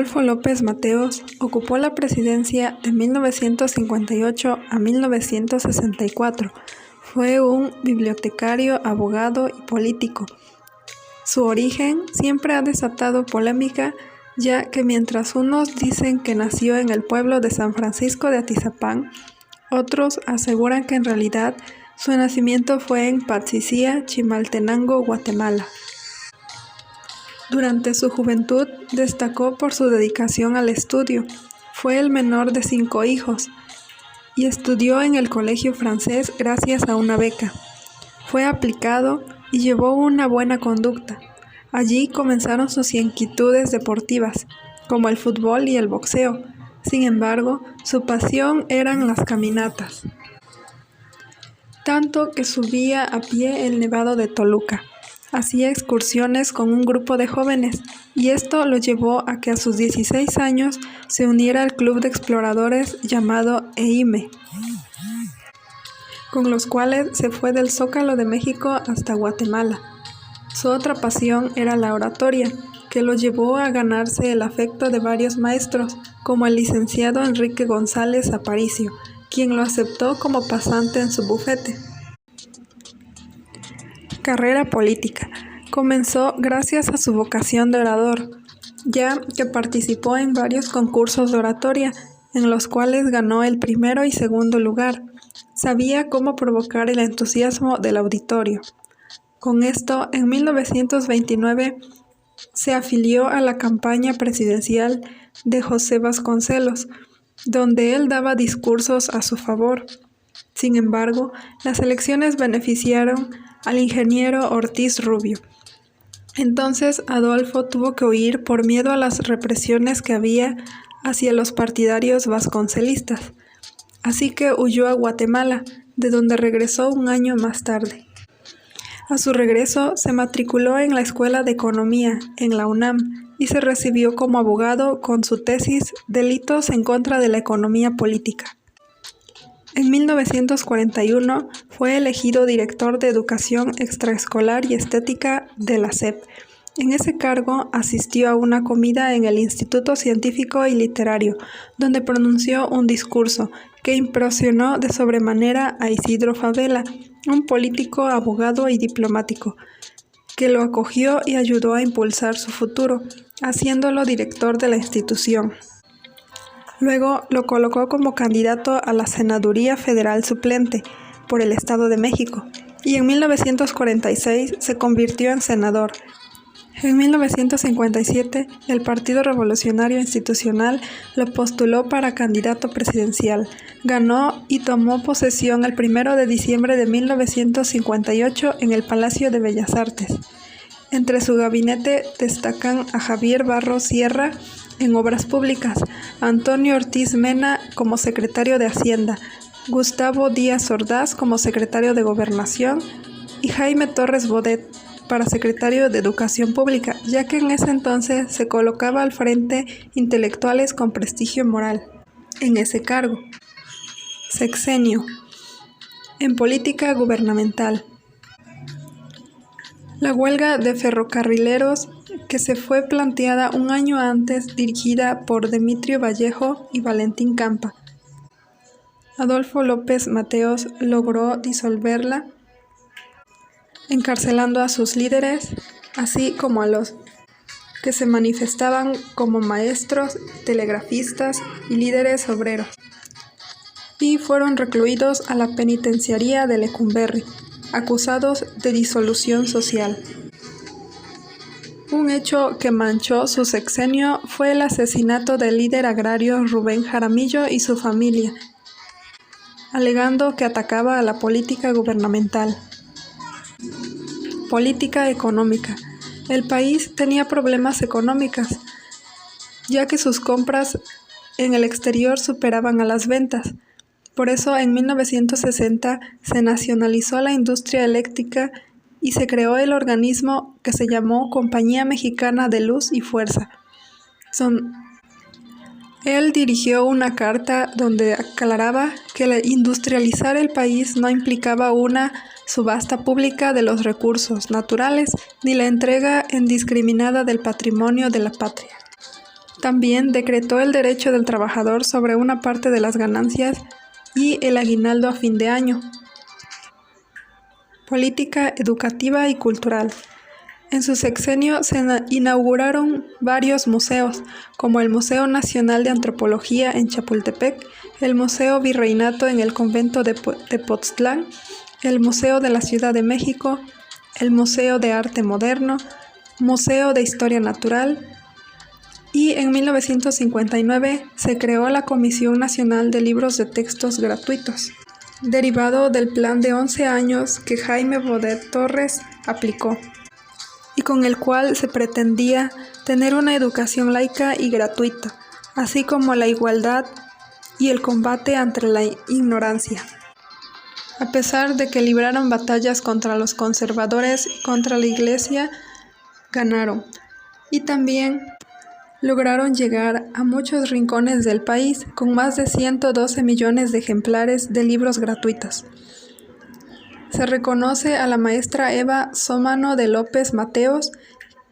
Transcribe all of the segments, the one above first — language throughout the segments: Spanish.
Adolfo López Mateos ocupó la presidencia de 1958 a 1964. Fue un bibliotecario, abogado y político. Su origen siempre ha desatado polémica, ya que mientras unos dicen que nació en el pueblo de San Francisco de Atizapán, otros aseguran que en realidad su nacimiento fue en Patzicía, Chimaltenango, Guatemala. Durante su juventud destacó por su dedicación al estudio. Fue el menor de 5 hijos y estudió en el colegio francés gracias a una beca. Fue aplicado y llevó una buena conducta. Allí comenzaron sus inquietudes deportivas, como el fútbol y el boxeo. Sin embargo, su pasión eran las caminatas, tanto que subía a pie el Nevado de Toluca. Hacía excursiones con un grupo de jóvenes, y esto lo llevó a que a sus 16 años se uniera al club de exploradores llamado EIME, con los cuales se fue del Zócalo de México hasta Guatemala. Su otra pasión era la oratoria, que lo llevó a ganarse el afecto de varios maestros, como el licenciado Enrique González Aparicio, quien lo aceptó como pasante en su bufete. Carrera política. Comenzó gracias a su vocación de orador, ya que participó en varios concursos de oratoria, en los cuales ganó el primero y segundo lugar. Sabía cómo provocar el entusiasmo del auditorio. Con esto, en 1929, se afilió a la campaña presidencial de José Vasconcelos, donde él daba discursos a su favor. Sin embargo, las elecciones beneficiaron al ingeniero Ortiz Rubio. Entonces Adolfo tuvo que huir por miedo a las represiones que había hacia los partidarios vasconcelistas. Así que huyó a Guatemala, de donde regresó un año más tarde. A su regreso, se matriculó en la Escuela de Economía, en la UNAM, y se recibió como abogado con su tesis Delitos en contra de la economía política. En 1941 fue elegido director de Educación Extraescolar y Estética de la SEP. En ese cargo asistió a una comida en el Instituto Científico y Literario, donde pronunció un discurso que impresionó de sobremanera a Isidro Fabela, un político, abogado y diplomático, que lo acogió y ayudó a impulsar su futuro, haciéndolo director de la institución. Luego lo colocó como candidato a la Senaduría Federal suplente por el Estado de México, y en 1946 se convirtió en senador. En 1957, el Partido Revolucionario Institucional lo postuló para candidato presidencial. Ganó y tomó posesión el 1 de diciembre de 1958 en el Palacio de Bellas Artes. Entre su gabinete destacan a Javier Barros Sierra en Obras Públicas, Antonio Ortiz Mena como secretario de Hacienda, Gustavo Díaz Ordaz como secretario de Gobernación y Jaime Torres Bodet para secretario de Educación Pública, ya que en ese entonces se colocaba al frente intelectuales con prestigio moral en ese cargo. Sexenio. En política gubernamental. La huelga de ferrocarrileros, que se fue planteada un año antes, dirigida por Demetrio Vallejo y Valentín Campa. Adolfo López Mateos logró disolverla, encarcelando a sus líderes, así como a los que se manifestaban como maestros, telegrafistas y líderes obreros, y fueron recluidos a la penitenciaría de Lecumberri, acusados de disolución social. Un hecho que manchó su sexenio fue el asesinato del líder agrario Rubén Jaramillo y su familia, alegando que atacaba a la política gubernamental. Política económica. El país tenía problemas económicos, ya que sus compras en el exterior superaban a las ventas. Por eso, en 1960 se nacionalizó la industria eléctrica y se creó el organismo que se llamó Compañía Mexicana de Luz y Fuerza. Él dirigió una carta donde aclaraba que industrializar el país no implicaba una subasta pública de los recursos naturales ni la entrega indiscriminada del patrimonio de la patria. También decretó el derecho del trabajador sobre una parte de las ganancias y el aguinaldo a fin de año. Política educativa y cultural. En su sexenio se inauguraron varios museos, como el Museo Nacional de Antropología en Chapultepec, el Museo Virreinato en el Convento de Tepoztlán, el Museo de la Ciudad de México, el Museo de Arte Moderno, Museo de Historia Natural, y en 1959 se creó la Comisión Nacional de Libros de Textos Gratuitos, derivado del plan de 11 años que Jaime Bodet Torres aplicó, y con el cual se pretendía tener una educación laica y gratuita, así como la igualdad y el combate ante la ignorancia. A pesar de que libraron batallas contra los conservadores y contra la Iglesia, ganaron, y también lograron llegar a muchos rincones del país con más de 112 millones de ejemplares de libros gratuitos. Se reconoce a la maestra Eva Sómano de López Mateos,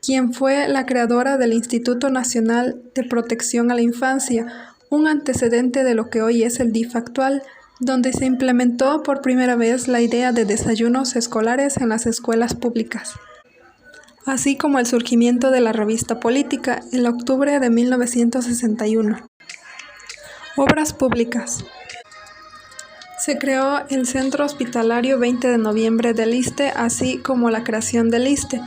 quien fue la creadora del Instituto Nacional de Protección a la Infancia, un antecedente de lo que hoy es el DIF actual, donde se implementó por primera vez la idea de desayunos escolares en las escuelas públicas, así como el surgimiento de la revista Política en octubre de 1961. Obras públicas. Se creó el Centro Hospitalario 20 de Noviembre del ISSSTE, así como la creación del ISSSTE.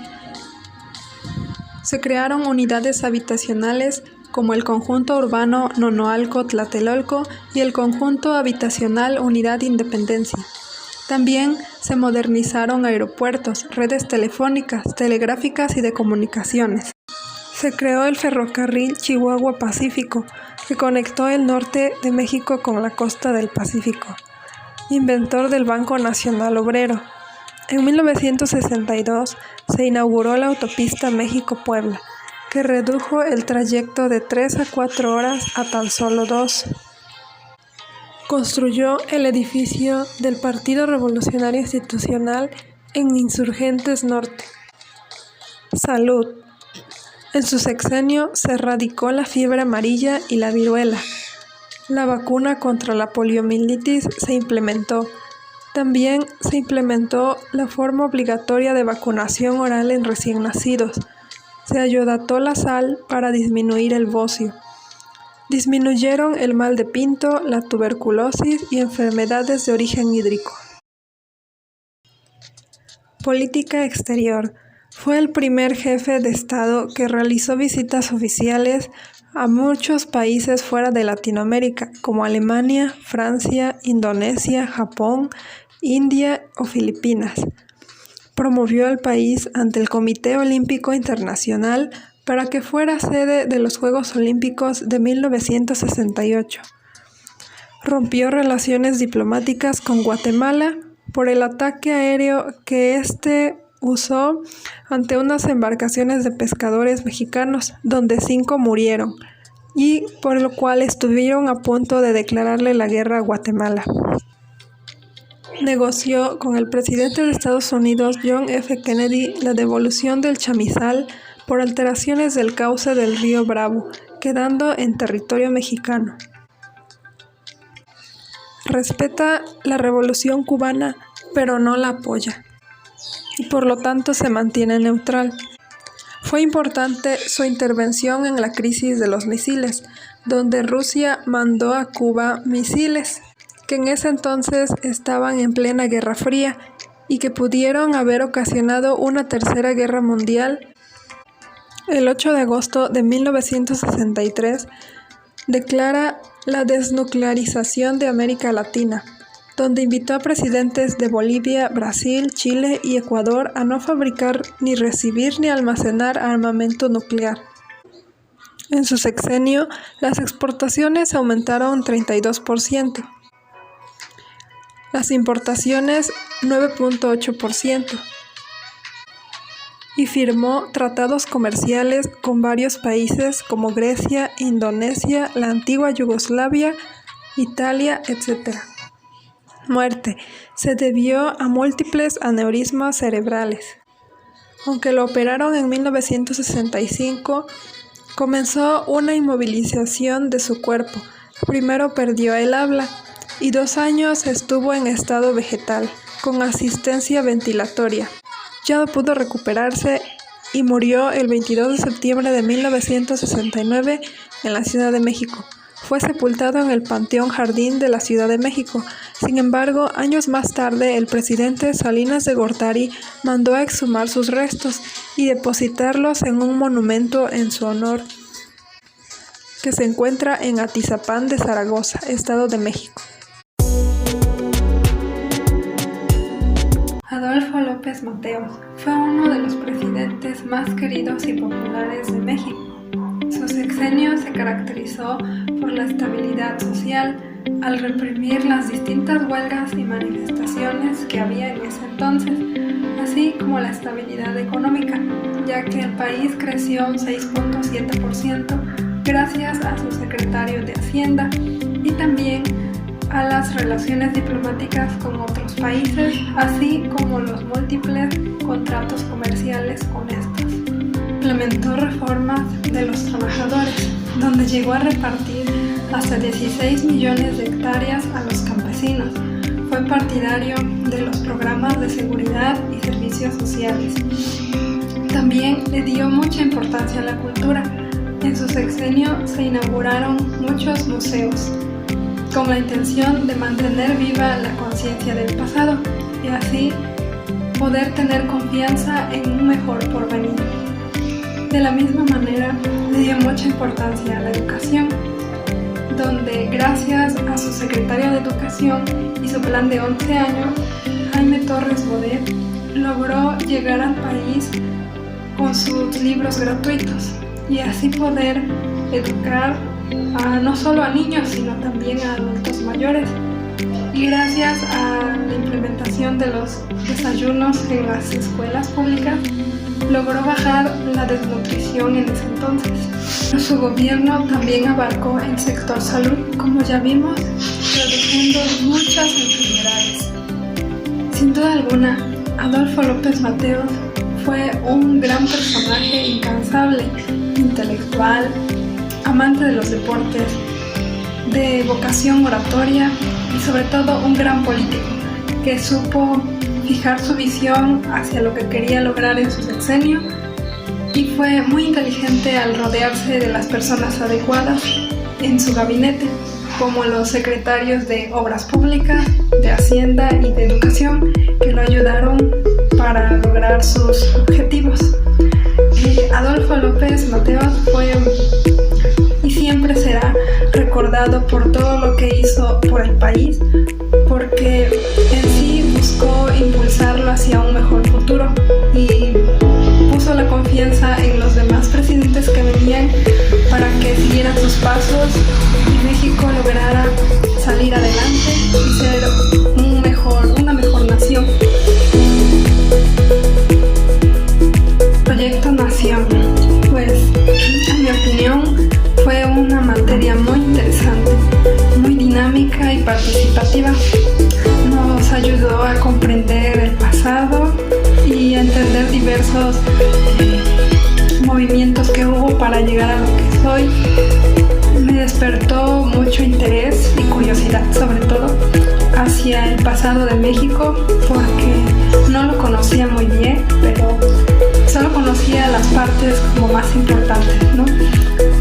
Se crearon unidades habitacionales como el Conjunto Urbano Nonoalco-Tlatelolco y el Conjunto Habitacional Unidad Independencia. También se modernizaron aeropuertos, redes telefónicas, telegráficas y de comunicaciones. Se creó el ferrocarril Chihuahua-Pacífico, que conectó el norte de México con la costa del Pacífico. Inventor del Banco Nacional Obrero. En 1962 se inauguró la autopista México-Puebla, que redujo el trayecto de 3 a 4 horas a tan solo 2. Construyó el edificio del Partido Revolucionario Institucional en Insurgentes Norte. Salud. En su sexenio se erradicó la fiebre amarilla y la viruela. La vacuna contra la poliomielitis se implementó. También se implementó la forma obligatoria de vacunación oral en recién nacidos. Se ayodató la sal para disminuir el bocio. Disminuyeron el mal de Pinto, la tuberculosis y enfermedades de origen hídrico. Política exterior. Fue el primer jefe de Estado que realizó visitas oficiales a muchos países fuera de Latinoamérica, como Alemania, Francia, Indonesia, Japón, India o Filipinas. Promovió al país ante el Comité Olímpico Internacional para que fuera sede de los Juegos Olímpicos de 1968. Rompió relaciones diplomáticas con Guatemala por el ataque aéreo que éste usó ante unas embarcaciones de pescadores mexicanos, donde 5 murieron, y por lo cual estuvieron a punto de declararle la guerra a Guatemala. Negoció con el presidente de Estados Unidos, John F. Kennedy, la devolución del chamizal por alteraciones del cauce del río Bravo, quedando en territorio mexicano. Respeta la Revolución Cubana, pero no la apoya, y por lo tanto se mantiene neutral. Fue importante su intervención en la crisis de los misiles, donde Rusia mandó a Cuba misiles, que en ese entonces estaban en plena Guerra Fría y que pudieron haber ocasionado una tercera guerra mundial. El 8 de agosto de 1963 declara la desnuclearización de América Latina, donde invitó a presidentes de Bolivia, Brasil, Chile y Ecuador a no fabricar, ni recibir ni almacenar armamento nuclear. En su sexenio, las exportaciones aumentaron 32%, las importaciones 9.8%, y firmó tratados comerciales con varios países como Grecia, Indonesia, la antigua Yugoslavia, Italia, etc. Muerte. Se debió a múltiples aneurismas cerebrales. Aunque lo operaron en 1965, Comenzó una inmovilización de su cuerpo. Primero perdió el habla y 2 años estuvo en estado vegetal, con asistencia ventilatoria. Ya no pudo recuperarse y murió el 22 de septiembre de 1969 en la Ciudad de México. Fue sepultado en el Panteón Jardín de la Ciudad de México. Sin embargo, años más tarde, el presidente Salinas de Gortari mandó a exhumar sus restos y depositarlos en un monumento en su honor que se encuentra en Atizapán de Zaragoza, Estado de México. Adolfo López Mateos fue uno de los presidentes más queridos y populares de México. Su sexenio se caracterizó por la estabilidad social al reprimir las distintas huelgas y manifestaciones que había en ese entonces, así como la estabilidad económica, ya que el país creció un 6.7% gracias a su secretario de Hacienda y también a las relaciones diplomáticas con otros países, así como los múltiples contratos comerciales con estos. Implementó reformas de los trabajadores, donde llegó a repartir hasta 16 millones de hectáreas a los campesinos. Fue partidario de los programas de seguridad y servicios sociales. También le dio mucha importancia a la cultura. En su sexenio se inauguraron muchos museos, con la intención de mantener viva la conciencia del pasado y así poder tener confianza en un mejor porvenir. De la misma manera, le dio mucha importancia a la educación, donde gracias a su secretario de Educación y su plan de 11 años, Jaime Torres Bodet, logró llegar al país con sus libros gratuitos y así poder educar no solo a niños, sino también a adultos mayores. Y gracias a la implementación de los desayunos en las escuelas públicas, logró bajar la desnutrición en ese entonces. Su gobierno también abarcó el sector salud, como ya vimos, reduciendo muchas enfermedades. Sin duda alguna, Adolfo López Mateos fue un gran personaje incansable, intelectual, amante de los deportes, de vocación oratoria y sobre todo un gran político que supo fijar su visión hacia lo que quería lograr en su sexenio y fue muy inteligente al rodearse de las personas adecuadas en su gabinete, como los secretarios de Obras Públicas, de Hacienda y de Educación, que lo ayudaron para lograr sus objetivos. Adolfo López Mateos fue y siempre será recordado por todo lo que hizo por el país, porque en sí buscó impulsarlo hacia un mejor futuro y puso la confianza en los demás presidentes que venían para que siguieran sus pasos y México lograra salir adelante y ser una mejor nación. Proyecto Nación, pues en mi opinión fue una materia muy interesante, muy dinámica y participativa. Nos ayudó a comprender el pasado y a entender diversos movimientos que hubo para llegar a lo que soy. Me despertó mucho interés y curiosidad, sobre todo hacia el pasado de México, porque no lo conocía muy bien, pero solo conocía las partes como más importantes, ¿no?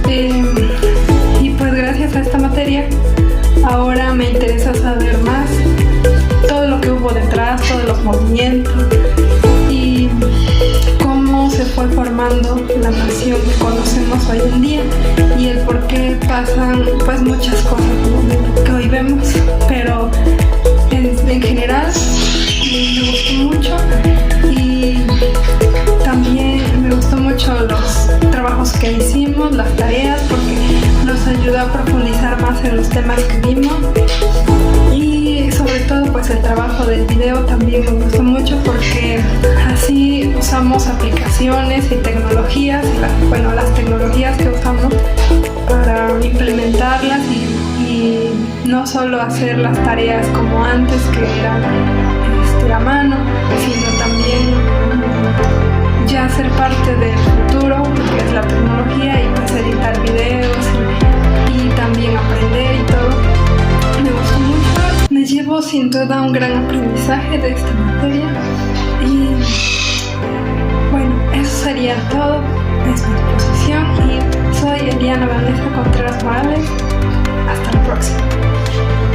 Y pues gracias a esta materia ahora me interesa saber más todo lo que hubo detrás, todos los movimientos y cómo se fue formando la nación que conocemos hoy en día y el por qué pasan pues muchas cosas, ¿no?, que hoy vemos, pero en general me gustó mucho y también me gustó mucho los trabajos que hicimos, las tareas, porque nos ayudó a profundizar más en los temas que vimos y sobre todo pues el trabajo del video también me gustó mucho porque así usamos aplicaciones y tecnologías y las tecnologías que usamos para implementarlas y no solo hacer las tareas como antes que eran a mano, sino también ya ser parte del futuro, que es la tecnología, y pues ser sin duda un gran aprendizaje de esta materia. Y bueno, eso sería todo. Es mi exposición y soy Eliana Vanessa Contreras Morales. Hasta la próxima.